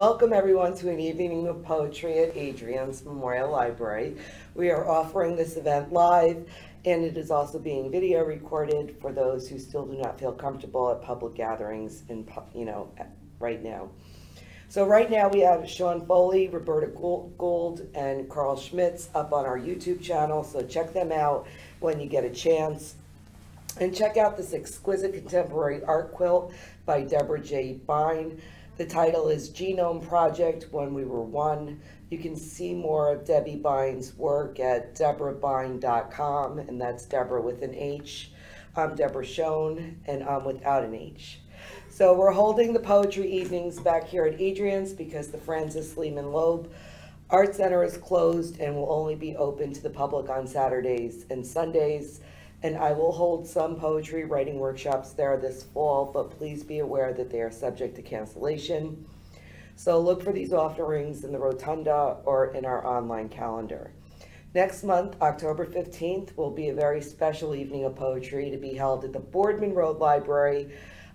Welcome everyone to an evening of poetry at Adriance Memorial Library. We are offering this event live, and it is also being video recorded for those who still do not feel comfortable at public gatherings right now. So right now we have Sean Foley, Roberta Gould, and Carl Schmitz up on our YouTube channel, so check them out when you get a chance. And check out this exquisite contemporary art quilt by Deborah J. Bine. The title is Genome Project When We Were One. You can see more of Debbie Bine's work at deborahbine.com, and that's Deborah with an H. I'm Deborah Schoen, and I'm without an H. So we're holding the poetry evenings back here at Adriance because the Francis Lehman Loeb Art Center is closed and will only be open to the public on Saturdays and Sundays. And I will hold some poetry writing workshops there this fall, but please be aware that they are subject to cancellation. So look for these offerings in the rotunda or in our online calendar. Next month, October 15th, will be a very special evening of poetry to be held at the Boardman Road Library,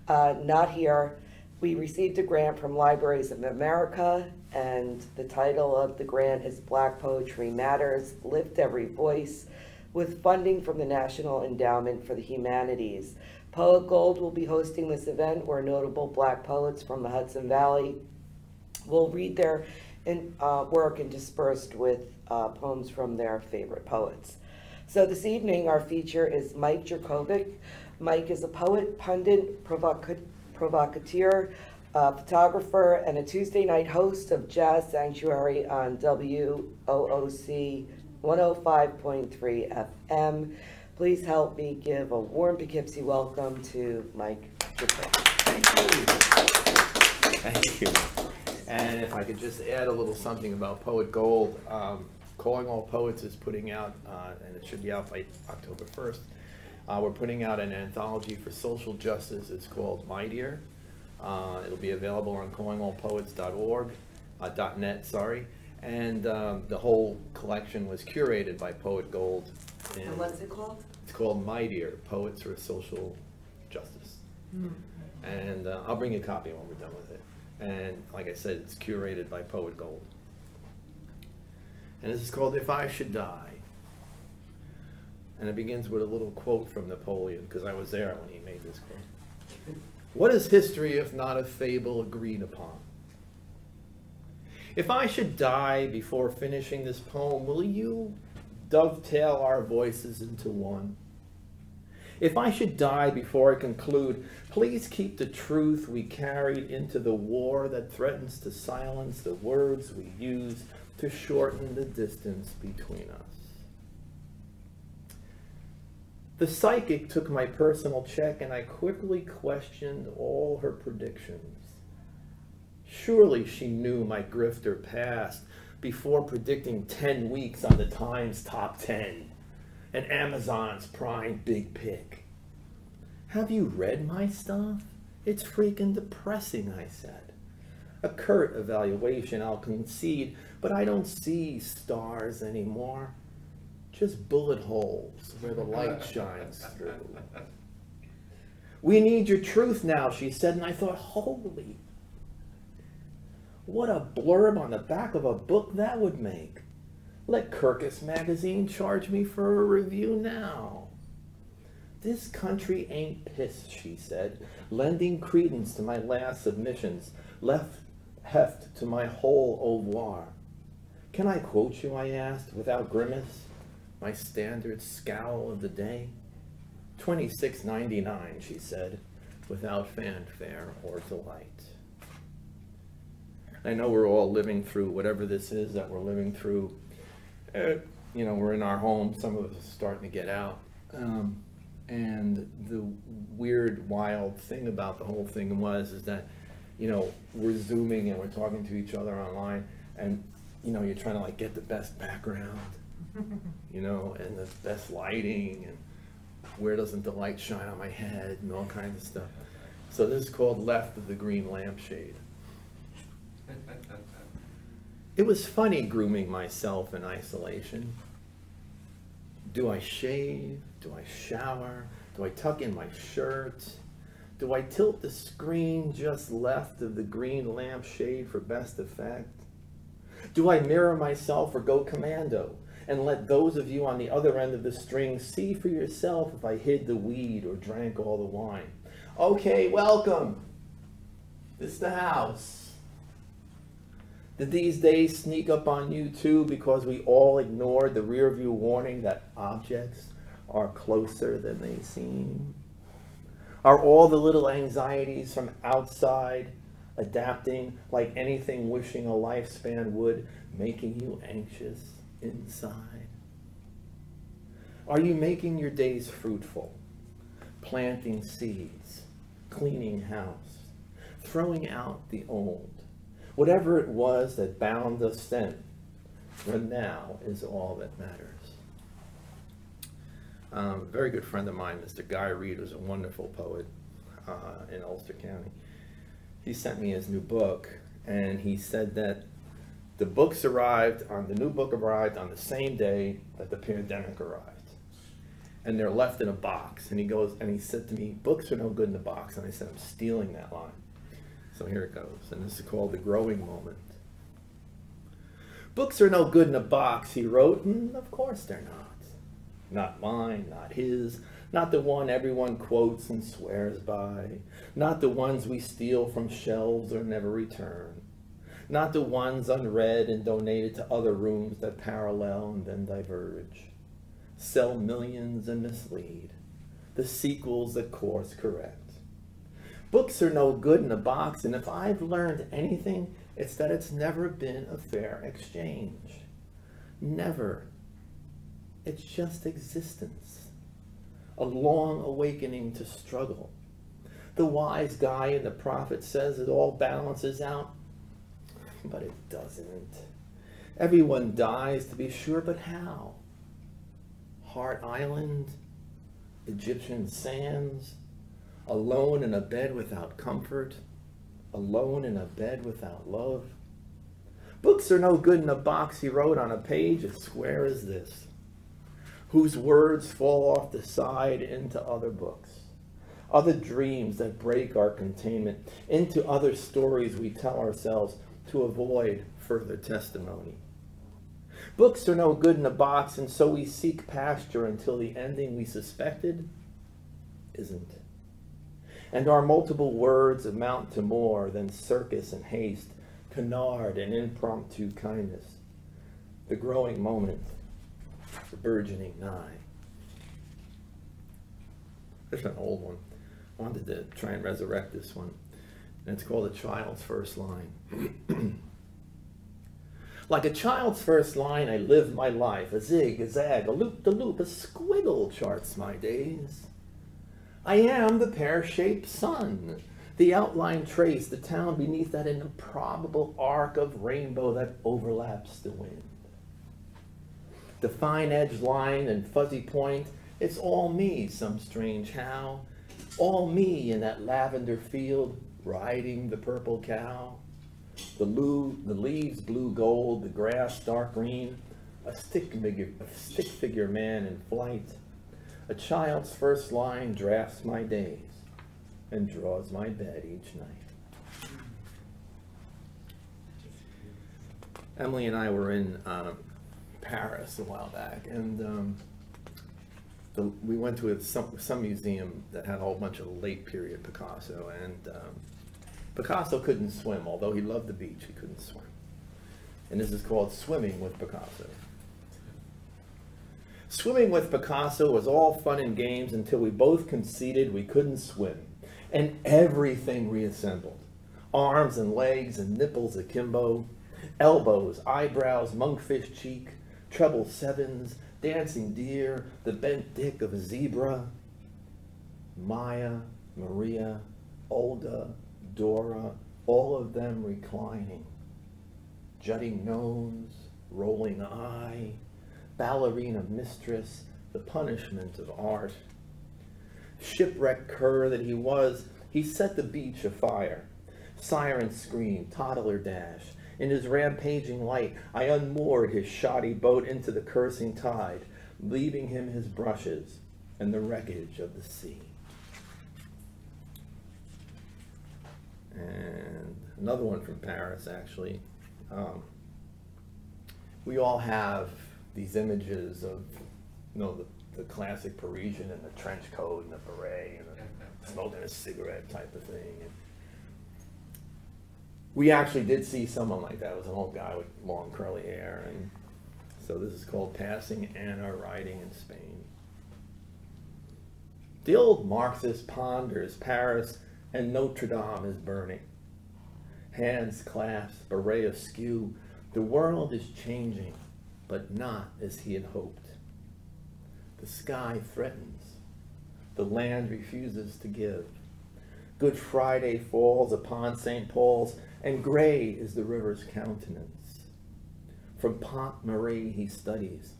not here. We received a grant from Libraries of America, and the title of the grant is Black Poetry Matters, Lift Every Voice, with funding from the National Endowment for the Humanities. Poet Gold will be hosting this event where notable Black poets from the Hudson Valley will read their work interspersed with poems from their favorite poets. So this evening our feature is Mike Jurkovic. Mike is a poet, pundit, provocateur, photographer, and a Tuesday night host of Jazz Sanctuary on WOOC 105.3 FM. Please help me give a warm Poughkeepsie welcome to Mike Jurkovic. Thank you. And if I could just add a little something about Poet Gold, Calling All Poets is putting out, and it should be out by October 1st, we're putting out an anthology for social justice. It's called Mightier. It'll be available on callingallpoets.org, .net, sorry. And the whole collection was curated by Poet Gold. And what's it called? It's called Mightier Poets for Social Justice. And I'll bring you a copy when we're done with it. And like I said, it's curated by Poet Gold. And this is called If I Should Die. And it begins with a little quote from Napoleon, because I was there when he made this quote. What is history if not a fable agreed upon? If I should die before finishing this poem, will you dovetail our voices into one? If I should die before I conclude, please keep the truth we carried into the war that threatens to silence the words we use to shorten the distance between us. The psychic took my personal check, and I quickly questioned all her predictions. Surely she knew my grifter past before predicting 10 weeks on the Times Top 10 and Amazon's prime big pick. Have you read my stuff? It's freaking depressing, I said. A curt evaluation, I'll concede, but I don't see stars anymore. Just bullet holes where the light shines through. We need your truth now, she said, and I thought, holy, what a blurb on the back of a book that would make. Let Kirkus magazine charge me for a review now. This country ain't pissed, she said, lending credence to my last submissions, left heft to my whole oeuvre. Can I quote you, I asked, without grimace, my standard scowl of the day? $26.99, she said, without fanfare or delight. I know we're all living through whatever this is that we're living through. We're in our homes, some of us are starting to get out. And the weird, wild thing about the whole thing is that, we're Zooming and we're talking to each other online, and, you're trying to like get the best background, and the best lighting, and where doesn't the light shine on my head, and all kinds of stuff. So this is called Left of the Green Lampshade. It was funny grooming myself in isolation. Do I shave? Do I shower? Do I tuck in my shirt? Do I tilt the screen just left of the green lampshade for best effect? Do I mirror myself or go commando and let those of you on the other end of the string see for yourself if I hid the weed or drank all the wine? Okay, welcome. This the house. Did these days sneak up on you too because we all ignored the rear view warning that objects are closer than they seem? Are all the little anxieties from outside adapting like anything wishing a lifespan would, making you anxious inside? Are you making your days fruitful, planting seeds, cleaning house, throwing out the old? Whatever it was that bound us then, the now is all that matters. A very good friend of mine, Mr. Guy Reed, was a wonderful poet in Ulster County. He sent me his new book, and he said that the new book arrived on the same day that the pandemic arrived. And they're left in a box. And he said to me, books are no good in a box. And I said, I'm stealing that line. So here it goes. And this is called The Growing Moment. Books are no good in a box, he wrote, and of course they're not. Not mine, not his, not the one everyone quotes and swears by, not the ones we steal from shelves or never return, not the ones unread and donated to other rooms that parallel and then diverge, sell millions and mislead, the sequels that course correct. Books are no good in a box, and if I've learned anything, it's that it's never been a fair exchange. Never. It's just existence, a long awakening to struggle. The wise guy in the prophet says it all balances out, but it doesn't. Everyone dies, to be sure, but how? Hart Island, Egyptian sands, alone in a bed without comfort, alone in a bed without love. Books are no good in a box, he wrote on a page as square as this, whose words fall off the side into other books, other dreams that break our containment, into other stories we tell ourselves to avoid further testimony. Books are no good in a box, and so we seek pasture until the ending we suspected isn't. And our multiple words amount to more than circus and haste, canard and impromptu kindness. The growing moment, the burgeoning nigh. There's an old one. I wanted to try and resurrect this one. And it's called A Child's First Line. Like a child's first line, I live my life. A zig, a zag, a loop-de-loop, a squiggle charts my days. I am the pear-shaped sun, the outline trace, the town beneath that improbable arc of rainbow that overlaps the wind. The fine edge line and fuzzy point, it's all me, some strange how. All me in that lavender field, riding the purple cow. The leaves blue gold, the grass dark green, a stick figure man in flight. A child's first line drafts my days and draws my bed each night. Emily and I were in Paris a while back, and we went to some museum that had a whole bunch of late period Picasso, and Picasso couldn't swim. Although he loved the beach, he couldn't swim. And this is called Swimming with Picasso. Swimming with Picasso was all fun and games until we both conceded we couldn't swim, and everything reassembled. Arms and legs and nipples akimbo, elbows, eyebrows, monkfish cheek, treble sevens, dancing deer, the bent dick of a zebra. Maya, Maria, Olga, Dora, all of them reclining. Jutting nose, rolling eye, ballerina mistress, the punishment of art. Shipwrecked cur that he was, he set the beach afire. Siren scream, toddler dash. In his rampaging light, I unmoored his shoddy boat into the cursing tide, leaving him his brushes and the wreckage of the sea. another one from Paris, actually. We all have these images of, you know, the classic Parisian in the trench coat and the beret and the smoking a cigarette type of thing. And we actually did see someone like that. It was an old guy with long curly hair. And so this is called Passing Anna Riding in Spain. The old Marxist ponders Paris and Notre Dame is burning. Hands clasped, beret askew, the world is changing, but not as he had hoped. The sky threatens. The land refuses to give. Good Friday falls upon St. Paul's, and gray is the river's countenance. From Pont Marie he studies,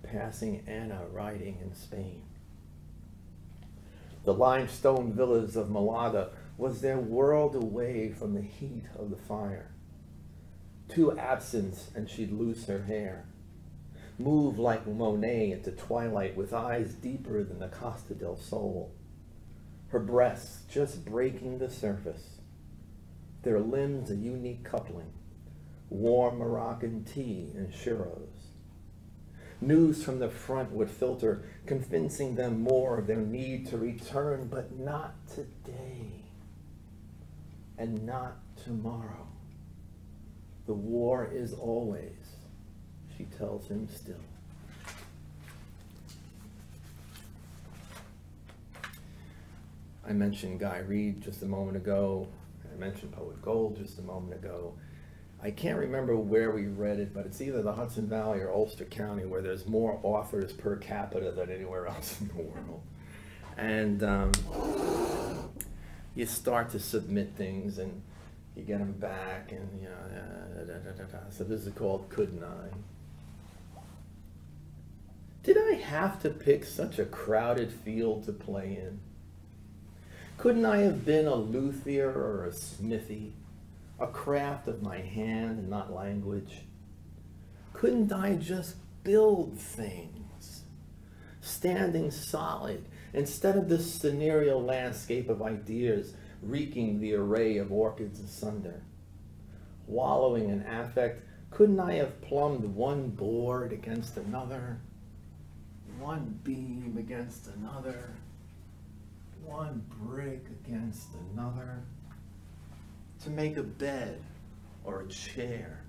passing Anna riding in Spain. The limestone villas of Malada was their world away from the heat of the fire. 2 absents and she'd lose her hair, move like Monet into twilight with eyes deeper than the Costa del Sol. Her breasts just breaking the surface, their limbs a unique coupling, warm Moroccan tea and churros. News from the front would filter, convincing them more of their need to return, but not today, and not tomorrow. The war is always, she tells him still. I mentioned Guy Reed just a moment ago. I mentioned Poet Gold just a moment ago. I can't remember where we read it, but it's either the Hudson Valley or Ulster County where there's more authors per capita than anywhere else in the world. And you start to submit things and you get them back, and you know, so this is called Couldnt I? Did I have to pick such a crowded field to play in? Couldn't I have been a luthier or a smithy, a craft of my hand and not language? Couldn't I just build things, standing solid instead of this scenario landscape of ideas wreaking the array of orchids asunder? Wallowing in affect, couldn't I have plumbed one board against another, one beam against another, one brick against another, to make a bed or a chair,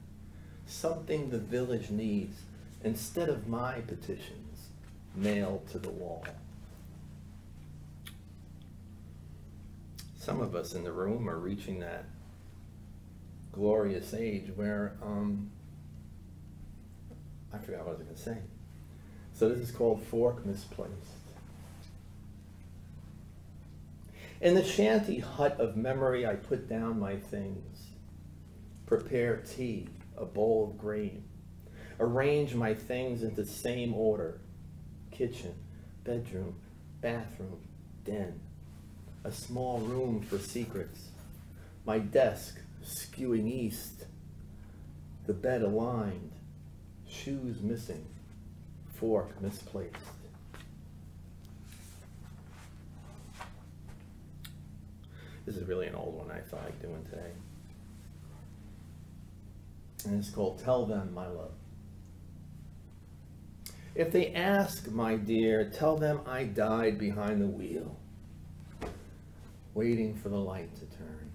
something the village needs, instead of my petitions nailed to the wall? Some of us in the room are reaching that glorious age where, I forgot what I was going to say. So this is called Fork Misplaced. In the shanty hut of memory, I put down my things, prepare tea, a bowl of grain, arrange my things into same order: kitchen, bedroom, bathroom, den, a small room for secrets, my desk skewing east, the bed aligned, shoes missing, fork misplaced. This is really an old one I thought I'd doing today. And it's called Tell Them, My Love. If they ask, my dear, tell them I died behind the wheel, waiting for the light to turn,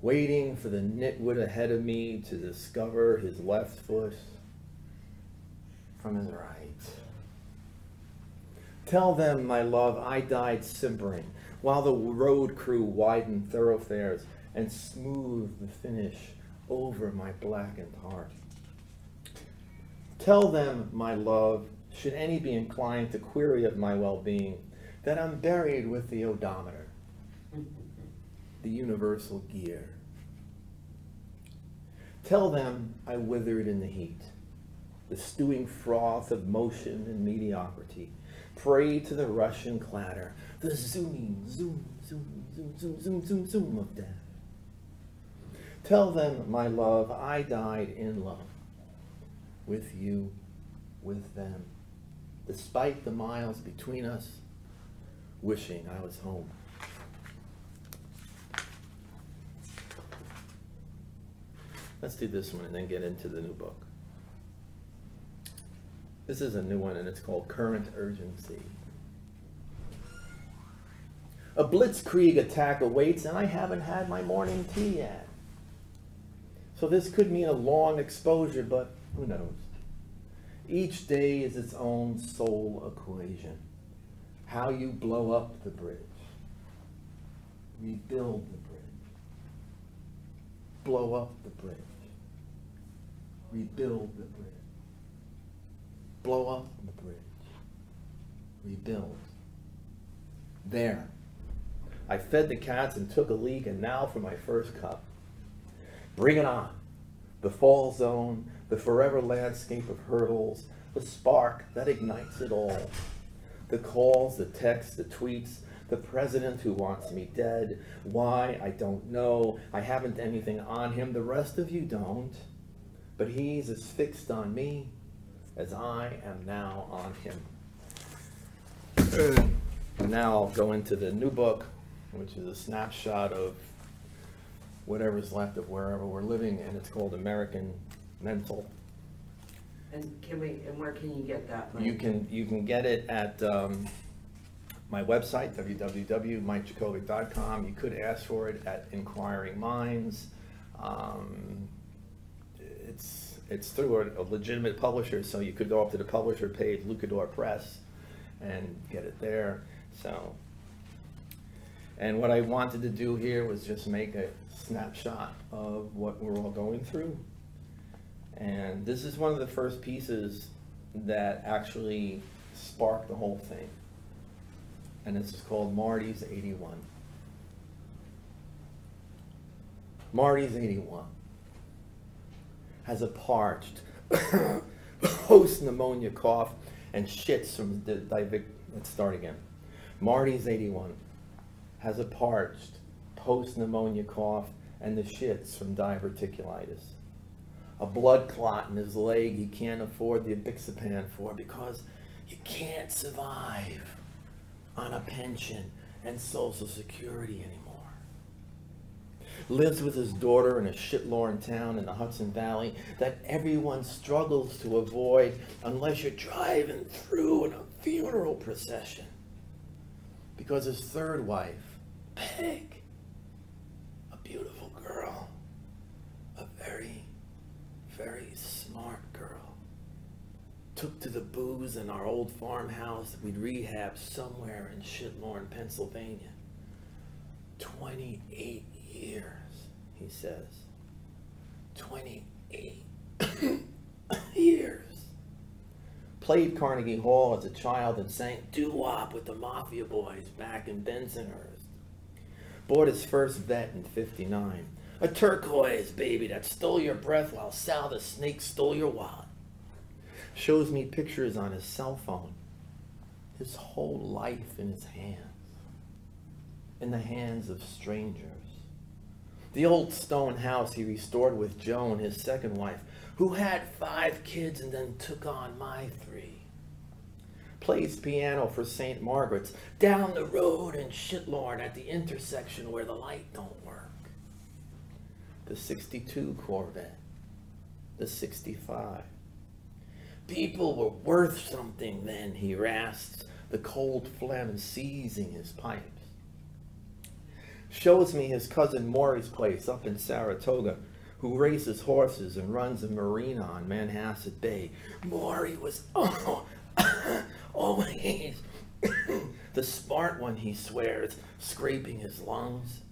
waiting for the nitwit ahead of me to discover his left foot from his right. Tell them, my love, I died simpering, while the road crew widened thoroughfares and smoothed the finish over my blackened heart. Tell them, my love, should any be inclined to query of my well-being, that I'm buried with the odometer, the universal gear. Tell them I withered in the heat, the stewing froth of motion and mediocrity, prey to the rush and clatter, the zooming, zoom, zoom, zoom, zoom, zoom, zoom, zoom of death. Tell them, my love, I died in love, with you, with them, despite the miles between us, wishing I was home. Let's do this one and then get into the new book. This is a new one and it's called Current Urgency. A blitzkrieg attack awaits and I haven't had my morning tea yet. So this could mean a long exposure, but who knows? Each day is its own soul equation. How you blow up the bridge. Rebuild the bridge. Blow up the bridge. Rebuild the bridge. Blow up the bridge. Rebuild. There. I fed the cats and took a leak, and now for my first cup. Bring it on. The fall zone, the forever landscape of hurdles, the spark that ignites it all. The calls, the texts, the tweets, the president who wants me dead. Why? I don't know. I haven't anything on him. The rest of you don't. But he's as fixed on me as I am now on him. And now I'll go into the new book, which is a snapshot of whatever's left of wherever we're living, and it's called American Mental. And where can you get that? You can get it at my website, www.mikeJurkovic.com. You could ask for it at Inquiring Minds. It's through a legitimate publisher, so you could go up to the publisher page, Lucador Press, and get it there. So, and what I wanted to do here was just make a snapshot of what we're all going through. And this is one of the first pieces that actually sparked the whole thing. And this is called Marty's 81. Marty's 81 has a parched post-pneumonia cough and shits from the let's start again. Marty's 81 has a parched post-pneumonia cough and the shits from diverticulitis. A blood clot in his leg he can't afford the Abixapan for because you can't survive on a pension and Social Security anymore. Lives with his daughter in a shitlorn town in the Hudson Valley that everyone struggles to avoid unless you're driving through in a funeral procession. Because his third wife, Peg, a beautiful girl, a very, very smart girl, took to the booze in our old farmhouse that we'd rehab somewhere in shitlorn, Pennsylvania. 28 years, he says. 28 years. Played Carnegie Hall as a child and sang doo-wop with the Mafia Boys back in Bensonhurst. Bought his first vet in '59. A turquoise baby that stole your breath while Sal the Snake stole your wallet. Shows me pictures on his cell phone. His whole life in his hands. In the hands of strangers. The old stone house he restored with Joan, his second wife, who had 5 kids and then took on my 3. Plays piano for St. Margaret's down the road in Shitlorn at the intersection where the light don't work. The 62 Corvette. The 65. People were worth something then, he rasps, the cold phlegm seizing his pipes. Shows me his cousin Maury's place up in Saratoga, who races horses and runs a marina on Manhasset Bay. Maury was always the smart one, he swears, scraping his lungs.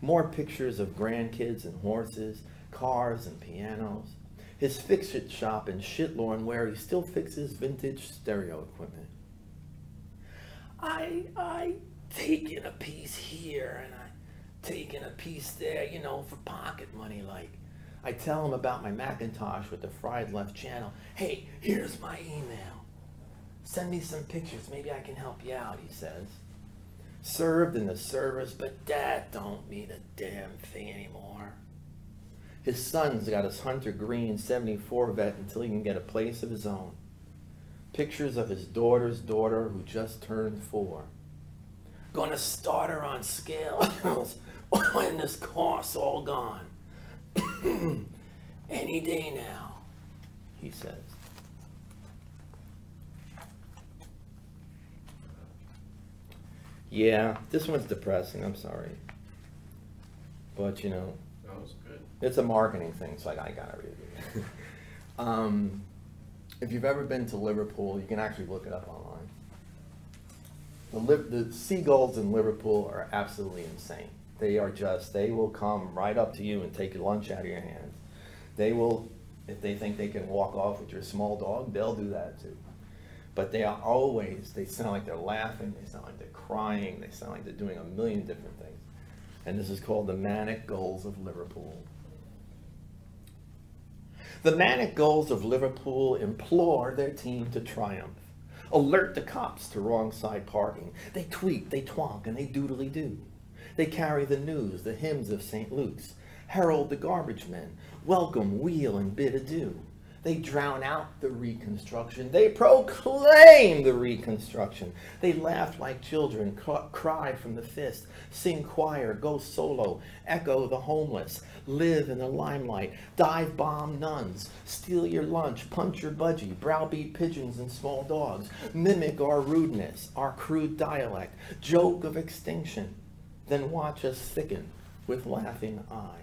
More pictures of grandkids and horses, cars and pianos. His fix-it shop in Shitlorn where he still fixes vintage stereo equipment. I taking a piece here and I taking a piece there, you know, for pocket money. Like, I tell him about my Macintosh with the fried left channel. Hey, here's my email. Send me some pictures, maybe I can help you out, he says. Served in the service, but that don't mean a damn thing anymore. His son's got his Hunter Green 74 vet until he can get a place of his own. Pictures of his daughter's daughter who just turned 4. Gonna start her on scales when this cough's all gone. Any day now, he says. Yeah, this one's depressing, I'm sorry. But you know, That was good. it's a marketing thing, so I gotta read it. If you've ever been to Liverpool, you can actually look it up online. The Seagulls in Liverpool are absolutely insane. They will come right up to you and take your lunch out of your hands. They will, if they think they can walk off with your small dog, they'll do that too. But they sound like they're laughing, they sound like they're crying, they sound like they're doing a million different things. And this is called the Manic Gulls of Liverpool. The Manic Gulls of Liverpool implore their team to triumph. Alert the cops to wrong side parking. They tweet, they twonk, and they doodly-doo. They carry the news, the hymns of St. Luke's. Herald the garbage men. Welcome, wheel, and bid adieu. They drown out the reconstruction. They proclaim the reconstruction. They laugh like children, cry from the fist, sing choir, go solo, echo the homeless, live in the limelight, dive bomb nuns, steal your lunch, punch your budgie, browbeat pigeons and small dogs, mimic our rudeness, our crude dialect, joke of extinction, then watch us thicken with laughing eyes.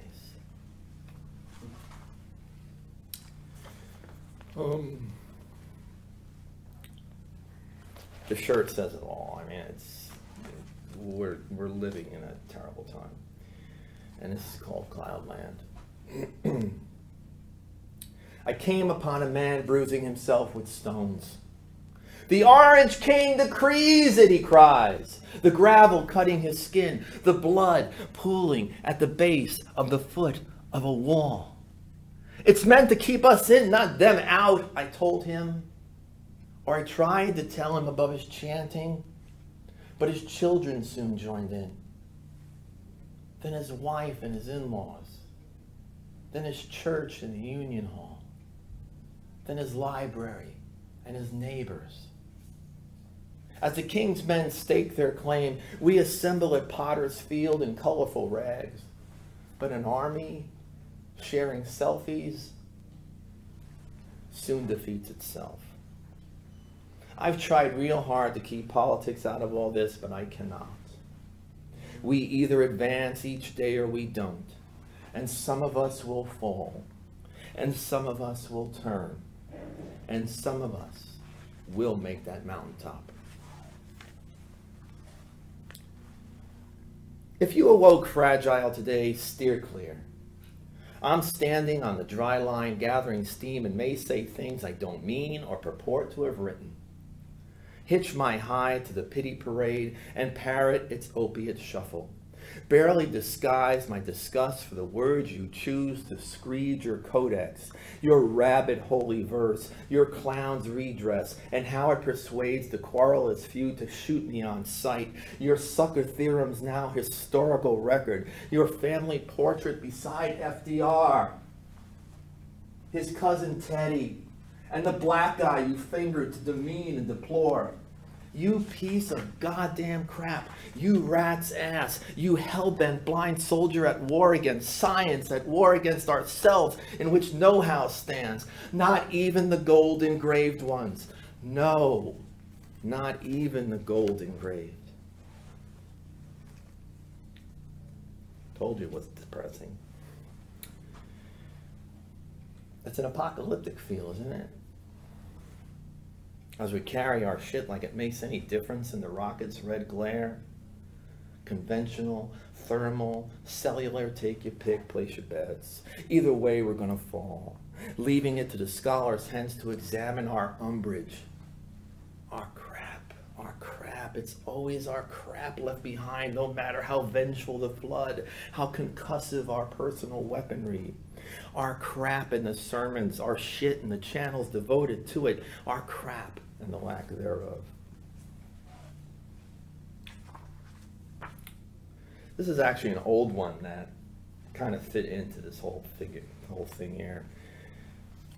The shirt says it all. I mean, we're living in a terrible time, and this is called Cloudland. I came upon a man bruising himself with stones. The Orange King decrees it, he cries. The gravel cutting his skin, the blood pooling at the base of the foot of a wall. It's meant to keep us in, not them out, I told him. Or I tried to tell him above his chanting, but his children soon joined in. Then his wife and his in-laws. Then his church and the union hall. Then his library and his neighbors. As the king's men stake their claim, we assemble at Potter's Field in colorful rags. But an army sharing selfies soon defeats itself. I've tried real hard to keep politics out of all this, but I cannot. We either advance each day or we don't. And some of us will fall. And some of us will turn. And some of us will make that mountaintop. If you awoke fragile today, steer clear. I'm standing on the dry line, gathering steam, and may say things I don't mean or purport to have written. Hitch my hide to the pity parade and parrot its opiate shuffle. Barely disguise my disgust for the words you choose to screed your codex, your rabid holy verse, your clown's redress, and how it persuades the querulous few to shoot me on sight, your sucker theorem's now historical record, your family portrait beside FDR, his cousin Teddy, and the black guy you fingered to demean and deplore. You piece of goddamn crap, you rat's ass, you hell-bent blind soldier at war against science, at war against ourselves, in which no house stands, not even the gold engraved ones. No, not even the gold engraved. Told you it was depressing. It's an apocalyptic feel, isn't it? As we carry our shit like it makes any difference in the rocket's red glare. Conventional, thermal, cellular, take your pick, place your bets. Either way, we're gonna fall. Leaving it to the scholars hence to examine our umbrage. Our crap, our crap. It's always our crap left behind, no matter how vengeful the flood, how concussive our personal weaponry. Our crap in the sermons, our shit in the channels devoted to it, our crap and the lack thereof. This is actually an old one that kind of fit into this whole thing here.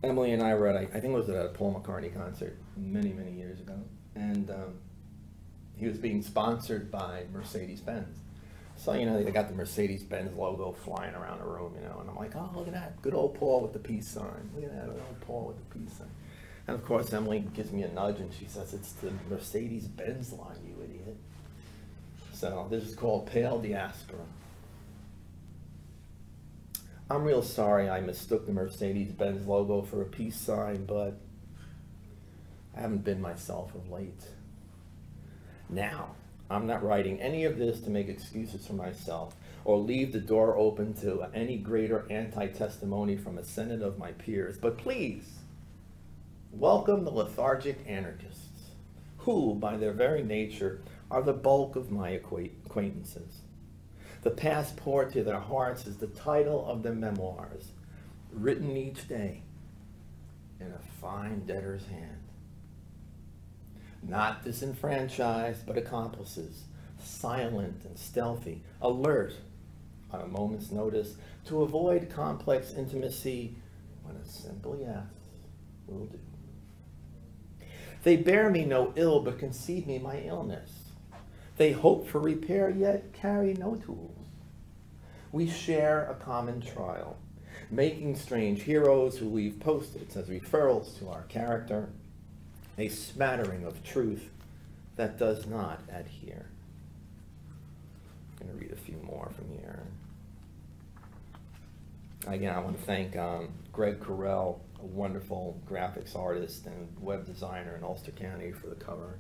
Emily and I were at, I think it was at a Paul McCartney concert many, many years ago. And he was being sponsored by Mercedes-Benz. So, you know, they got the Mercedes-Benz logo flying around the room, you know, and I'm like, oh, look at that, good old Paul with the peace sign. Look at that, good old Paul with the peace sign. And of course, Emily gives me a nudge and she says, it's the Mercedes-Benz line, you idiot. So this is called Pale Diaspora. I'm real sorry I mistook the Mercedes-Benz logo for a peace sign, but I haven't been myself of late. Now, I'm not writing any of this to make excuses for myself or leave the door open to any greater anti-testimony from a senate of my peers, but please, welcome the lethargic anarchists, who, by their very nature, are the bulk of my acquaintances. The passport to their hearts is the title of their memoirs, written each day in a fine debtor's hand. Not disenfranchised, but accomplices, silent and stealthy, alert on a moment's notice to avoid complex intimacy when a simple yes will do. They bear me no ill, but concede me my illness. They hope for repair, yet carry no tools. We share a common trial, making strange heroes who leave post-its as referrals to our character, a smattering of truth that does not adhere. I'm going to read a few more from here. Again, I want to thank Greg Carell, a wonderful graphics artist and web designer in Ulster County, for the cover.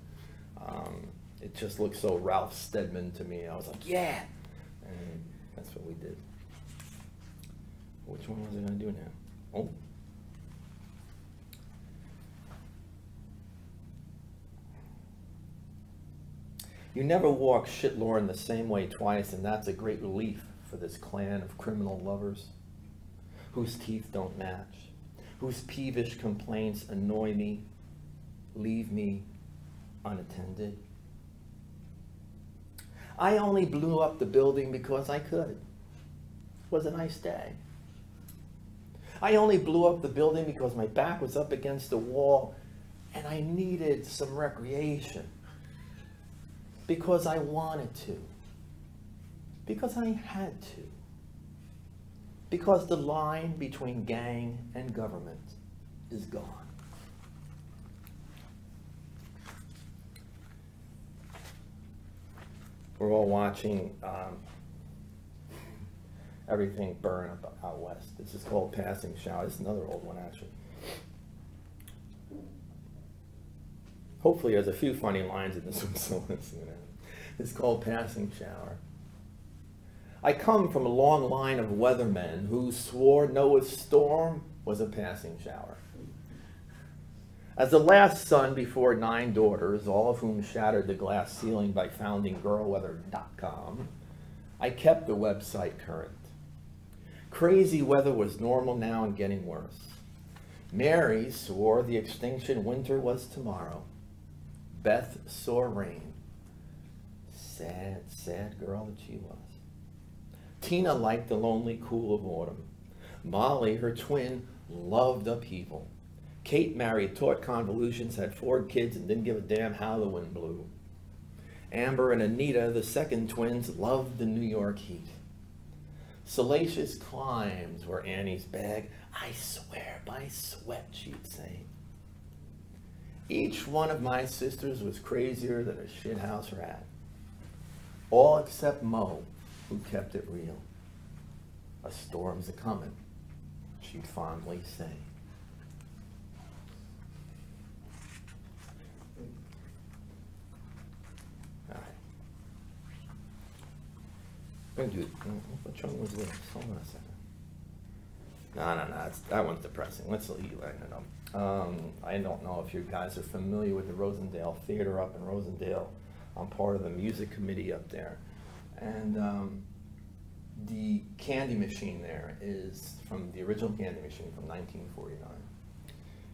It just looked so Ralph Steadman to me. I was like, yeah! And that's what we did. Which one was I going to do now? Oh. You never walk shitlorn the same way twice, and that's a great relief for this clan of criminal lovers whose teeth don't match, whose peevish complaints annoy me, leave me unattended. I only blew up the building because I could. It was a nice day. I only blew up the building because my back was up against the wall and I needed some recreation. Because I wanted to. Because I had to. Because the line between gang and government is gone. We're all watching everything burn up out west. This is called Passing Shower. This is another old one, actually. Hopefully there's a few funny lines in this one, so it's called Passing Shower. I come from a long line of weathermen who swore Noah's storm was a passing shower. As the last son before 9 daughters, all of whom shattered the glass ceiling by founding girlweather.com, I kept the website current. Crazy weather was normal now and getting worse. Mary swore the extinction winter was tomorrow. Beth saw rain. Sad, sad girl that she was. Tina liked the lonely cool of autumn. Molly, her twin, loved upheaval. Kate married, taught convolutions, had 4 kids, and didn't give a damn how the wind blew. Amber and Anita, the second twins, loved the New York heat. Salacious climbs were Annie's bag. I swear by sweat, she'd say. Each one of my sisters was crazier than a shithouse rat. All except Mo, who kept it real. A storm's a-comin', she'd fondly say. All right. I'm gonna do it. Which one was this? Hold on a second. No, that one's depressing. Let's leave it up. I don't know if you guys are familiar with the Rosendale Theater up in Rosendale. I'm part of the music committee up there. And the candy machine there is from the original candy machine from 1949.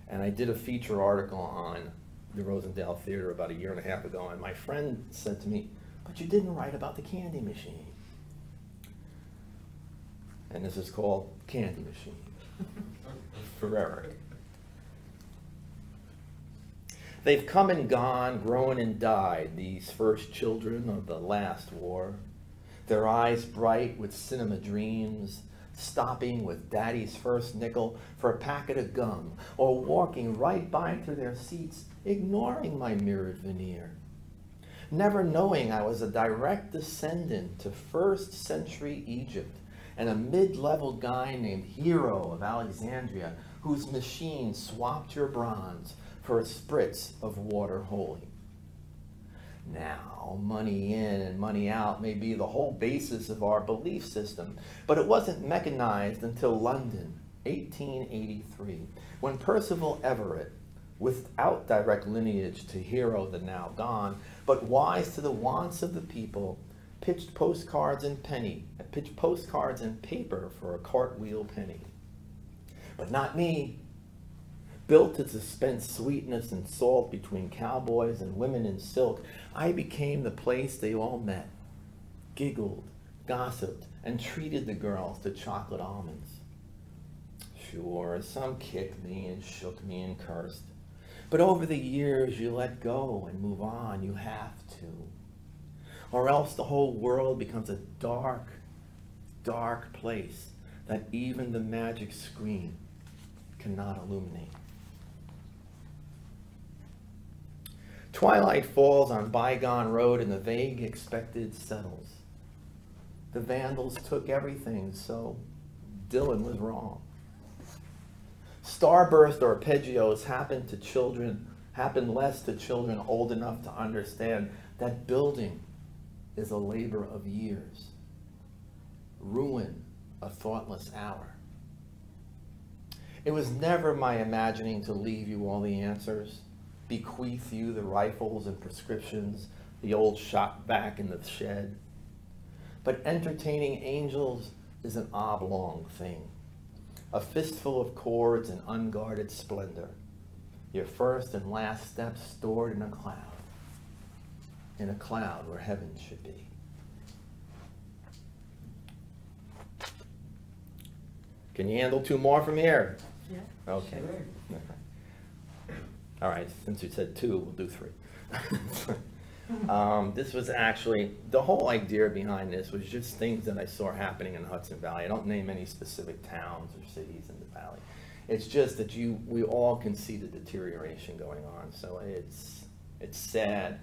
And I did a feature article on the Rosendale Theater about 1.5 years ago, and my friend said to me, but you didn't write about the candy machine. And this is called Candy Machine for Eric. They've come and gone, grown and died, these first children of the last war. their eyes bright with cinema dreams, stopping with daddy's first nickel for a packet of gum, or walking right by through their seats, ignoring my mirrored veneer. Never knowing I was a direct descendant to first century Egypt and a mid-level guy named Hero of Alexandria whose machine swapped your bronze for a spritz of water holy. Now, money in and money out may be the whole basis of our belief system, but it wasn't mechanized until London, 1883, when Percival Everett, without direct lineage to Hero the now gone, but wise to the wants of the people, pitched postcards and paper for a cartwheel penny. But not me. Built to dispense sweetness and salt between cowboys and women in silk, I became the place they all met, giggled, gossiped, and treated the girls to chocolate almonds. Sure, some kicked me and shook me and cursed, but over the years you let go and move on, you have to. Or else the whole world becomes a dark, dark place that even the magic screen cannot illuminate. Twilight falls on bygone road and the vague expected settles. The vandals took everything, so Dylan was wrong. Starburst or arpeggios happen less to children old enough to understand that building is a labor of years. Ruin a thoughtless hour. It was never my imagining to leave you all the answers, bequeath you the rifles and prescriptions, the old shot back in the shed. But entertaining angels is an oblong thing, a fistful of chords and unguarded splendor, your first and last steps stored in a cloud where heaven should be. Can you handle two more from here? Yeah. Okay. Sure. All right, since you said two, we'll do three. This was actually, the whole idea behind this was just things that I saw happening in the Hudson Valley. I don't name any specific towns or cities in the valley. It's just that we all can see the deterioration going on. So it's sad.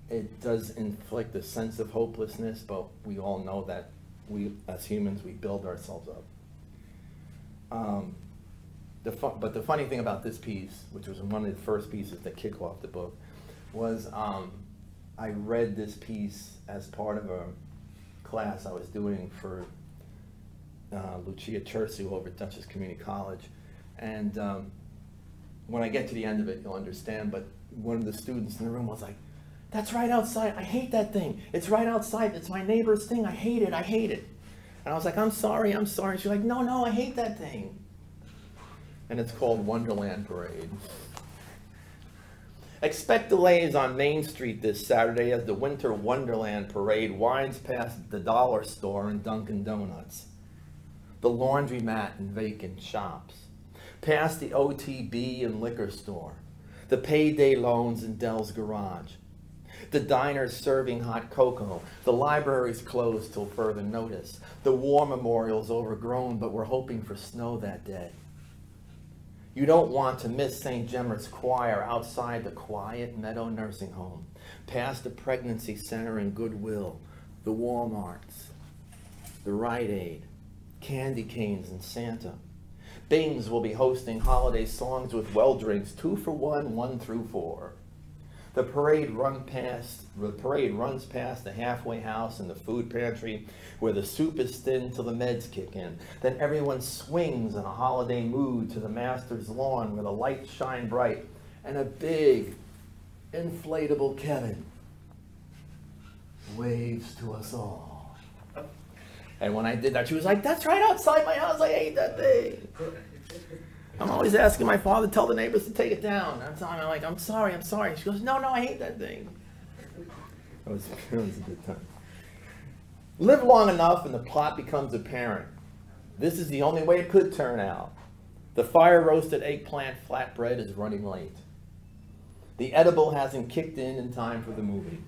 It does inflict a sense of hopelessness, but we all know that we, as humans, we build ourselves up. But the funny thing about this piece, which was one of the first pieces that kicked off the book, was I read this piece as part of a class I was doing for Lucia Chersu over at Dutchess Community College. And when I get to the end of it, you'll understand, but one of the students in the room was like, "That's right outside, I hate that thing. It's right outside, it's my neighbor's thing, I hate it, I hate it." And I was like, I'm sorry. She's like, no, I hate that thing. And it's called Wonderland Parade. Expect delays on Main Street this Saturday as the Winter Wonderland Parade winds past the dollar store and Dunkin' Donuts, the laundromat and vacant shops, past the OTB and liquor store, the payday loans in Dell's garage, the diners serving hot cocoa, the libraries closed till further notice, the war memorial's overgrown, but we're hoping for snow that day. You don't want to miss St. Gemmert's Choir outside the Quiet Meadow Nursing Home, past the Pregnancy Center and Goodwill, the Walmarts, the Rite Aid, candy canes and Santa. Bing's will be hosting holiday songs with well drinks, 2 for $1, 1 through 4. The parade runs past the halfway house and the food pantry where the soup is thin till the meds kick in. Then everyone swings in a holiday mood to the master's lawn where the lights shine bright and a big inflatable Kevin waves to us all. And when I did that, she was like, "That's right outside my house, I hate that thing." I'm always asking my father to tell the neighbors to take it down. I'm like, I'm sorry. She goes, no, I hate that thing. It was a good time. Live long enough and the plot becomes apparent. This is the only way it could turn out. The fire-roasted eggplant flatbread is running late. The edible hasn't kicked in time for the movie.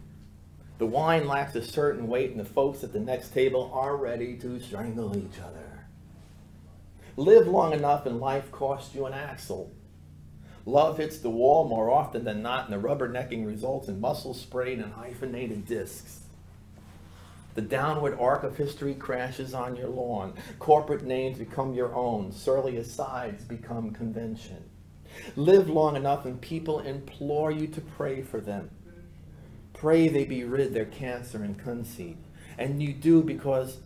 The wine lacks a certain weight and the folks at the next table are ready to strangle each other. Live long enough and life costs you an axle. Love hits the wall more often than not, and the rubbernecking results in muscles sprayed and hyphenated discs. The downward arc of history crashes on your lawn. Corporate names become your own. Surly asides become convention. Live long enough and people implore you to pray for them. Pray they be rid their cancer and conceit. And you do because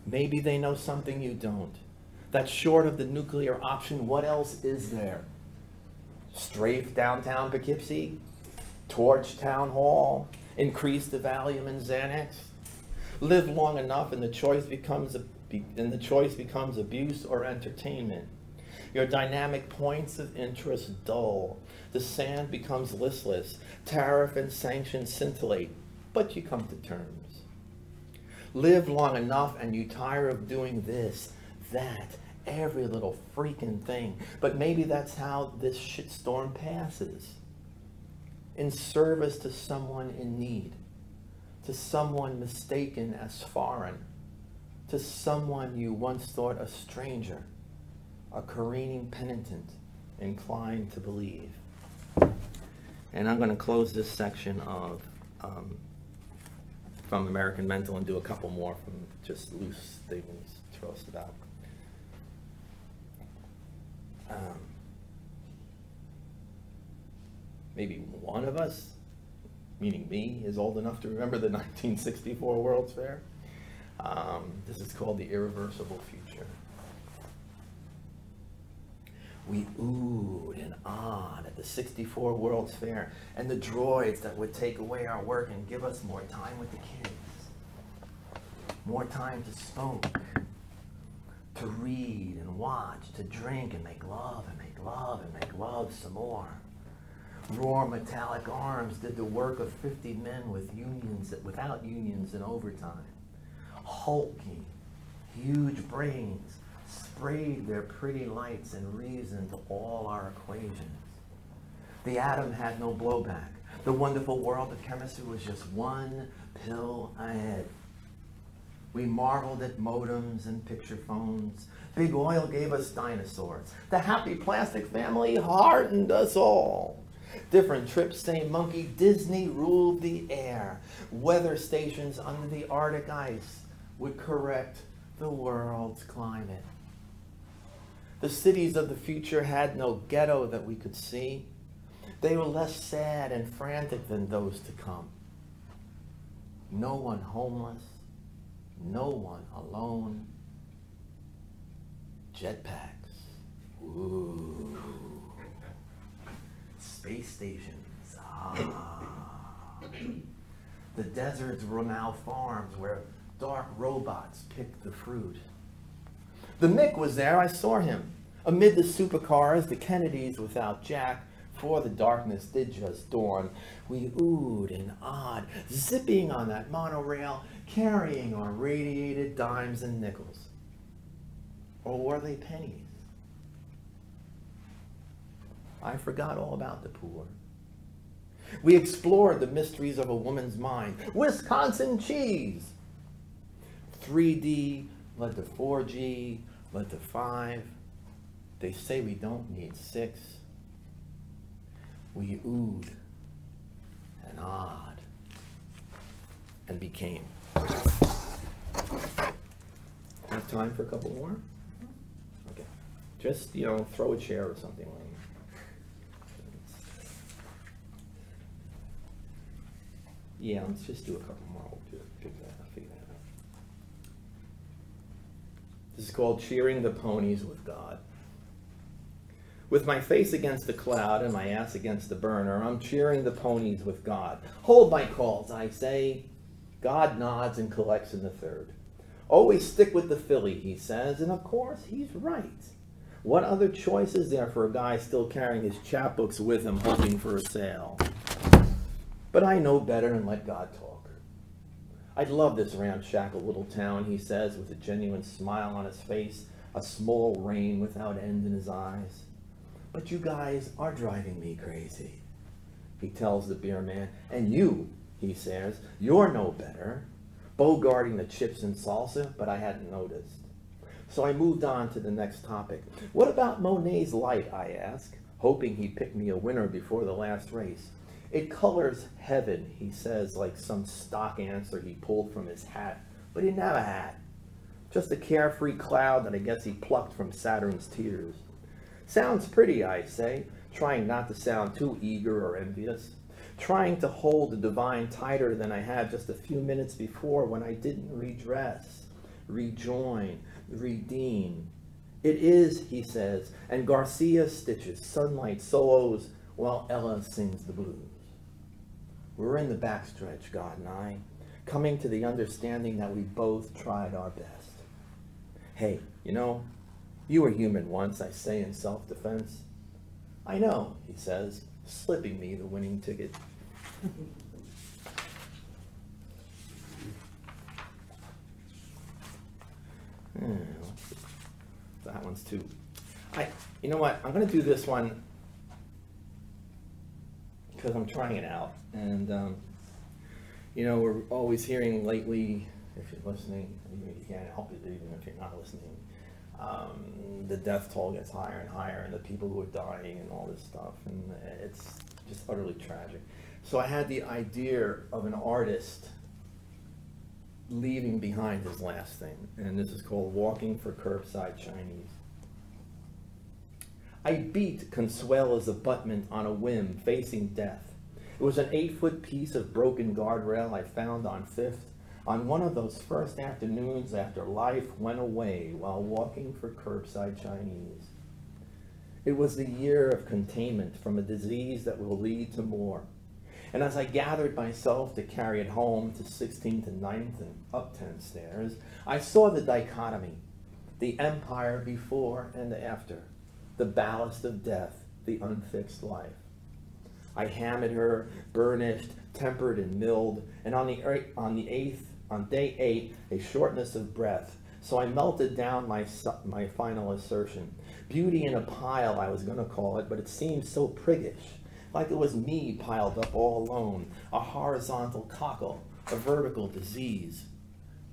maybe they know something you don't. That short of the nuclear option, what else is there? Strafe downtown Poughkeepsie? Torch town hall? Increase the Valium and Xanax? Live long enough and the choice becomes abuse or entertainment. Your dynamic points of interest dull. The sand becomes listless. Tariff and sanction scintillate, but you come to terms. Live long enough and you tire of doing this, that, every little freaking thing. But maybe that's how this shitstorm passes. In service to someone in need. To someone mistaken as foreign. To someone you once thought a stranger. A careening penitent inclined to believe. And I'm going to close this section of from American Mental and do a couple more from just loose things tossed about. Maybe one of us, meaning me, is old enough to remember the 1964 World's Fair. This is called The Irreversible Future. We oohed and awed at the 64 World's Fair and the droids that would take away our work and give us more time with the kids. More time to smoke, to read and watch, to drink and make love and make love and make love some more. Raw metallic arms did the work of 50 men with unions, without unions and overtime. Hulking, huge brains sprayed their pretty lights and reasoned all our equations. The atom had no blowback. The wonderful world of chemistry was just one pill ahead. We marveled at modems and picture phones. Big oil gave us dinosaurs. The happy plastic family heartened us all. Different trips, same monkey. Disney ruled the air. Weather stations under the Arctic ice would correct the world's climate. The cities of the future had no ghetto that we could see. They were less sad and frantic than those to come. No one homeless, no one alone. Jetpacks. Ooh. Space stations. Ah. The deserts were now farms where dark robots picked the fruit. The Mick was there, I saw him. Amid the supercars, the Kennedys without Jack, for the darkness did just dawn. We oohed and awed, zipping on that monorail, carrying our radiated dimes and nickels. Or were they pennies? I forgot all about the poor. We explored the mysteries of a woman's mind. Wisconsin cheese! 3D led to 4G, led to 5. They say we don't need 6. We oohed and awed and became. Have time for a couple more? Okay. Just, throw a chair or something like that. Yeah, let's just do a couple more. We'll figure that out. This is called Cheering the Ponies with God. With my face against the cloud and my ass against the burner, I'm cheering the ponies with God. Hold my calls, I say. God nods and collects in the third. Always stick with the filly, he says, and of course, he's right. What other choice is there for a guy still carrying his chapbooks with him, hoping for a sale? But I know better and let God talk. I'd love this ramshackle little town, he says, with a genuine smile on his face, a small rain without end in his eyes. But you guys are driving me crazy, he tells the beer man, and you he says. You're no better. Bogarting the chips and salsa, but I hadn't noticed. So I moved on to the next topic. What about Monet's light, I ask, hoping he'd pick me a winner before the last race. It colors heaven, he says, like some stock answer he pulled from his hat, but he didn't have a hat. Just a carefree cloud that I guess he plucked from Saturn's tears. Sounds pretty, I say, trying not to sound too eager or envious, trying to hold the divine tighter than I had just a few minutes before when I didn't redress, rejoin, redeem. It is, he says, and Garcia stitches sunlight solos while Ella sings the blues. We're in the backstretch, God and I, coming to the understanding that we both tried our best. Hey, you know, you were human once, I say in self-defense. I know, he says, slipping me the winning ticket. That one's too. You know what? I'm going to do this one because I'm trying it out. And, you know, we're always hearing lately, if you're listening, you can't help it even if you're not listening, the death toll gets higher and higher, and the people who are dying and all this stuff. And it's just utterly tragic. So I had the idea of an artist leaving behind his last thing, and this is called Walking for Curbside Chinese. I beat Consuela's abutment on a whim, facing death. It was an 8-foot piece of broken guardrail I found on 5th on one of those first afternoons after life went away while walking for Curbside Chinese. It was the year of containment from a disease that will lead to more. And as I gathered myself to carry it home to 16th and 9th and up 10 stairs, I saw the dichotomy, the empire before and after, the ballast of death, the unfixed life. I hammered her, burnished, tempered, and milled, and on day 8, a shortness of breath. So I melted down my final assertion. Beauty in a pile, I was going to call it, but it seemed so priggish. Like it was me piled up all alone, a horizontal cockle, a vertical disease.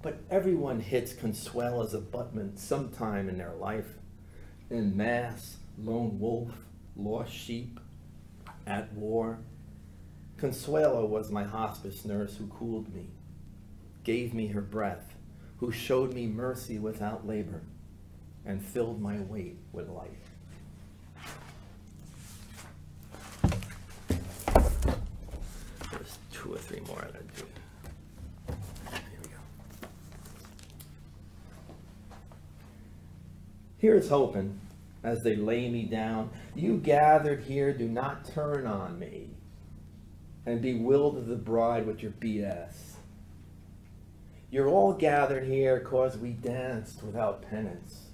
But everyone hits Consuela's abutment sometime in their life. En masse, lone wolf, lost sheep, at war. Consuela was my hospice nurse who cooled me, gave me her breath, who showed me mercy without labor, and filled my weight with life. There's 2 or 3 more I gotta do. Here we go. Here's hoping, as they lay me down, you gathered here, do not turn on me and bewilder the bride with your BS. You're all gathered here cause we danced without penance.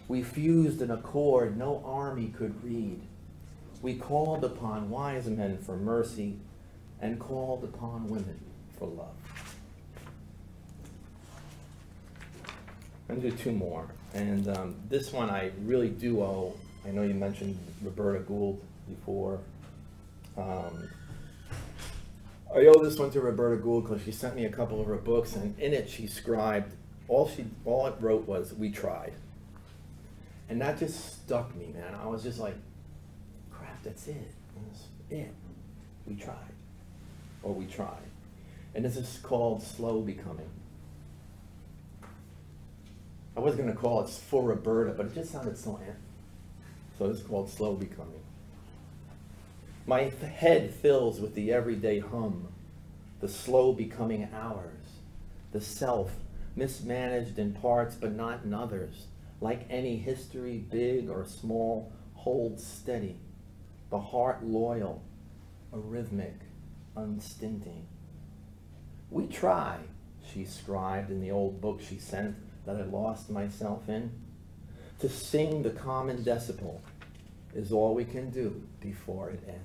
We fused an accord no army could read. We called upon wise men for mercy and called upon women for love. I'm gonna do 2 more. And this one I really do owe. I know you mentioned Roberta Gould before. I owe this one to Roberta Gould because she sent me a couple of her books, and in it she scribed, all it wrote was, "We tried." And that just stuck me, man. I was just like, crap, that's it. That's it. We tried. Or we tried. And this is called Slow Becoming. I was going to call it For Roberta, but it just sounded so ant. So this is called Slow Becoming. My head fills with the everyday hum, the slow becoming hours, the self, mismanaged in parts but not in others. Like any history, big or small, holds steady, the heart loyal, arrhythmic, unstinting. We try, she scribed in the old book she sent that I lost myself in. To sing the common decibel is all we can do before it ends.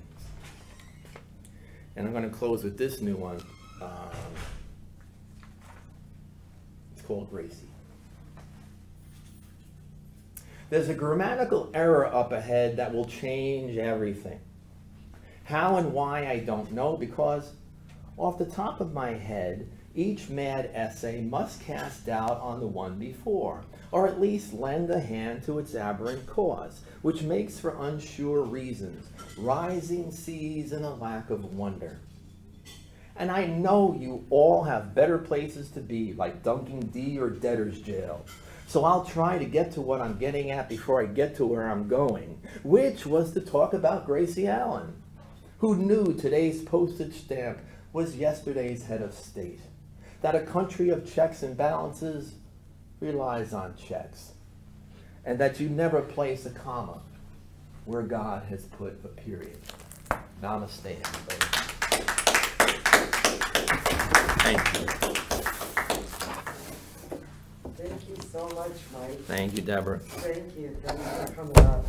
And I'm going to close with this new one. It's called Gracie. There's a grammatical error up ahead that will change everything. How and why, I don't know, because Off the top of my head, each mad essay must cast doubt on the one before, or at least lend a hand to its aberrant cause, which makes for unsure reasons, rising seas and a lack of wonder. And I know you all have better places to be, like Dunking D or debtor's jail. So I'll try to get to what I'm getting at before I get to where I'm going, which was to talk about Gracie Allen, who knew today's postage stamp was yesterday's head of state, that a country of checks and balances relies on checks, and that you never place a comma where God has put a period. Namaste, everybody. Thank you. Thank you so much, Mike. Thank you, Deborah. Thank you. Thanks for coming up.